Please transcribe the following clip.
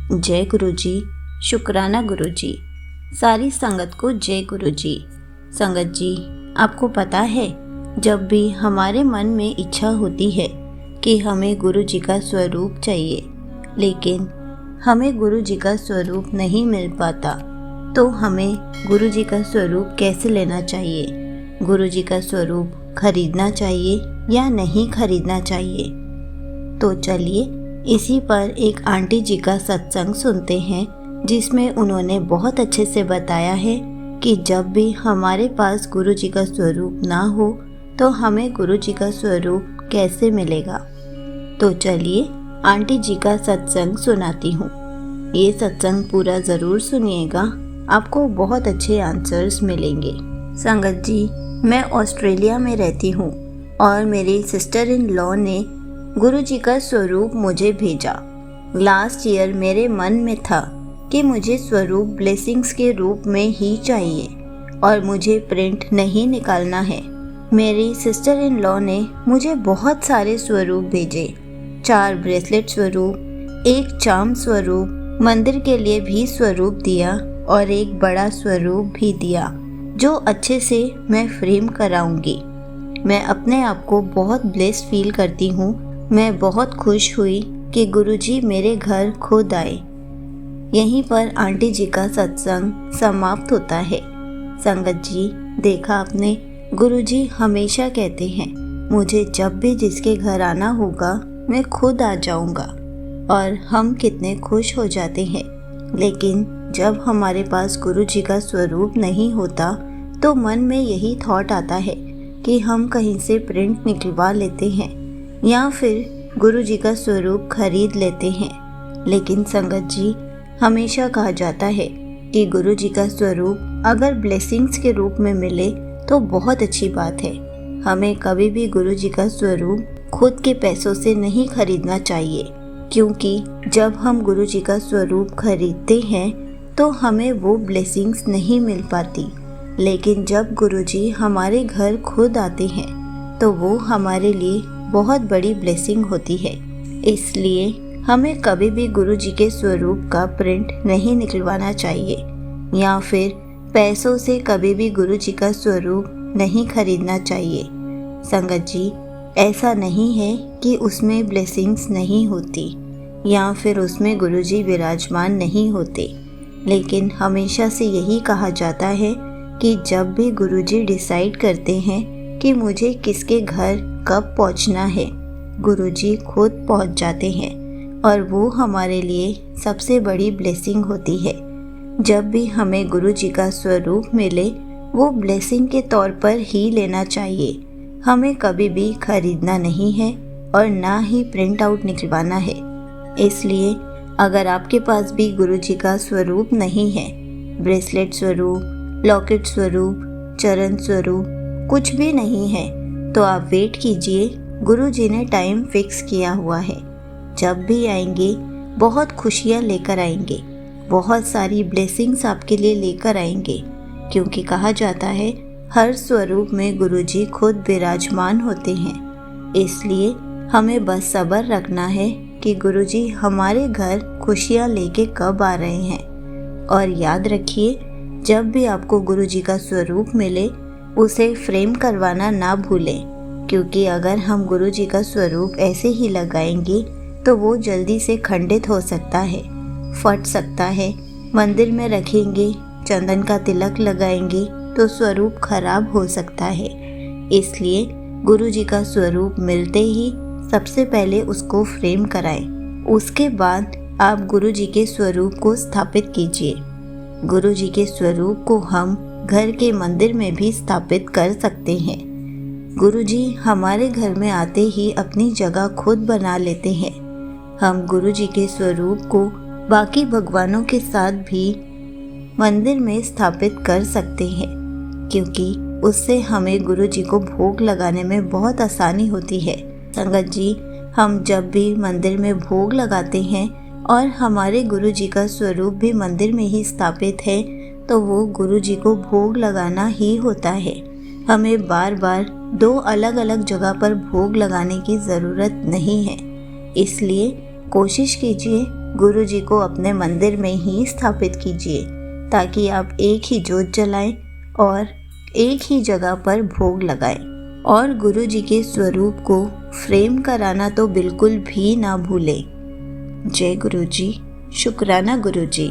जय गुरु जी। शुक्राना गुरु जी। सारी संगत को जय गुरु जी। संगत जी, आपको पता है, जब भी हमारे मन में इच्छा होती है कि हमें गुरु जी का स्वरूप चाहिए, लेकिन हमें गुरु जी का स्वरूप नहीं मिल पाता, तो हमें गुरु जी का स्वरूप कैसे लेना चाहिए? गुरु जी का स्वरूप खरीदना चाहिए या नहीं खरीदना चाहिए? तो चलिए इसी पर एक आंटी जी का सत्संग सुनते हैं, जिसमें उन्होंने बहुत अच्छे से बताया है कि जब भी हमारे पास गुरु जी का स्वरूप ना हो तो हमें गुरु जी का स्वरूप कैसे मिलेगा। तो चलिए आंटी जी का सत्संग सुनाती हूँ। ये सत्संग पूरा ज़रूर सुनिएगा, आपको बहुत अच्छे आंसर्स मिलेंगे। संगत जी, मैं ऑस्ट्रेलिया में रहती हूँ और मेरी सिस्टर इन लॉ ने गुरु जी का स्वरूप मुझे भेजा। लास्ट ईयर मेरे मन में था कि मुझे स्वरूप ब्लेसिंग्स के रूप में ही चाहिए और मुझे प्रिंट नहीं निकालना है। मेरी सिस्टर इन लॉ ने मुझे बहुत सारे स्वरूप भेजे, 4 ब्रेसलेट स्वरूप, 1 चार्म स्वरूप, मंदिर के लिए भी स्वरूप दिया और एक बड़ा स्वरूप भी दिया जो अच्छे से मैं फ्रेम कराऊंगी। मैं अपने आप को बहुत ब्लेस्ड फील करती हूँ। मैं बहुत खुश हुई कि गुरुजी मेरे घर खुद आए। यहीं पर आंटी जी का सत्संग समाप्त होता है। संगत जी, देखा आपने, गुरुजी हमेशा कहते हैं मुझे जब भी जिसके घर आना होगा मैं खुद आ जाऊंगा, और हम कितने खुश हो जाते हैं। लेकिन जब हमारे पास गुरुजी का स्वरूप नहीं होता तो मन में यही थॉट आता है कि हम कहीं से प्रिंट निकलवा लेते हैं या फिर गुरु जी का स्वरूप खरीद लेते हैं। लेकिन संगत जी, हमेशा कहा जाता है कि गुरु जी का स्वरूप अगर ब्लेसिंग्स के रूप में मिले तो बहुत अच्छी बात है। हमें कभी भी गुरु जी का स्वरूप खुद के पैसों से नहीं खरीदना चाहिए, क्योंकि जब हम गुरु जी का स्वरूप खरीदते हैं तो हमें वो ब्लेसिंग्स नहीं मिल पाती। लेकिन जब गुरु जी हमारे घर खुद आते हैं तो वो हमारे लिए बहुत बड़ी ब्लेसिंग होती है। इसलिए हमें कभी भी गुरु जी के स्वरूप का प्रिंट नहीं निकलवाना चाहिए या फिर पैसों से कभी भी गुरु जी का स्वरूप नहीं खरीदना चाहिए। संगत जी, ऐसा नहीं है कि उसमें ब्लेसिंग्स नहीं होती या फिर उसमें गुरु जी विराजमान नहीं होते, लेकिन हमेशा से यही कहा जाता है कि जब भी गुरु जी डिसाइड करते हैं कि मुझे किसके घर कब पहुंचना है, गुरुजी खुद पहुंच जाते हैं और वो हमारे लिए सबसे बड़ी ब्लेसिंग होती है। जब भी हमें गुरुजी का स्वरूप मिले वो ब्लेसिंग के तौर पर ही लेना चाहिए। हमें कभी भी खरीदना नहीं है और ना ही प्रिंट आउट निकलवाना है। इसलिए अगर आपके पास भी गुरुजी का स्वरूप नहीं है, ब्रेसलेट स्वरूप, लॉकेट स्वरूप, चरण स्वरूप कुछ भी नहीं है, तो आप वेट कीजिए। गुरु जी ने टाइम फिक्स किया हुआ है। जब भी आएंगे बहुत खुशियाँ लेकर आएंगे, बहुत सारी ब्लेसिंग्स आपके लिए लेकर आएंगे, क्योंकि कहा जाता है हर स्वरूप में गुरु जी खुद विराजमान होते हैं। इसलिए हमें बस सब्र रखना है कि गुरु जी हमारे घर खुशियाँ लेके कब आ रहे हैं। और याद रखिए, जब भी आपको गुरु जी का स्वरूप मिले उसे फ्रेम करवाना ना भूलें, क्योंकि अगर हम गुरु जी का स्वरूप ऐसे ही लगाएंगे तो वो जल्दी से खंडित हो सकता है, फट सकता है। मंदिर में रखेंगे, चंदन का तिलक लगाएंगे तो स्वरूप खराब हो सकता है। इसलिए गुरु जी का स्वरूप मिलते ही सबसे पहले उसको फ्रेम कराएं। उसके बाद आप गुरु जी के स्वरूप को स्थापित कीजिए। गुरु जी के स्वरूप को हम घर के मंदिर में भी स्थापित कर सकते हैं। गुरुजी हमारे घर में आते ही अपनी जगह खुद बना लेते हैं। हम गुरुजी के स्वरूप को बाकी भगवानों के साथ भी मंदिर में स्थापित कर सकते हैं, क्योंकि उससे हमें गुरुजी को भोग लगाने में बहुत आसानी होती है। संगत जी, हम जब भी मंदिर में भोग लगाते हैं और हमारे गुरुजी का स्वरूप भी मंदिर में ही स्थापित है, तो वो गुरुजी को भोग लगाना ही होता है। हमें बार बार 2 अलग अलग जगह पर भोग लगाने की ज़रूरत नहीं है। इसलिए कोशिश कीजिए गुरु जी को अपने मंदिर में ही स्थापित कीजिए ताकि आप एक ही जोत जलाएं और एक ही जगह पर भोग लगाएं। और गुरु जी के स्वरूप को फ्रेम कराना तो बिल्कुल भी ना भूलें। जय गुरु जी। शुक्राना गुरु जी।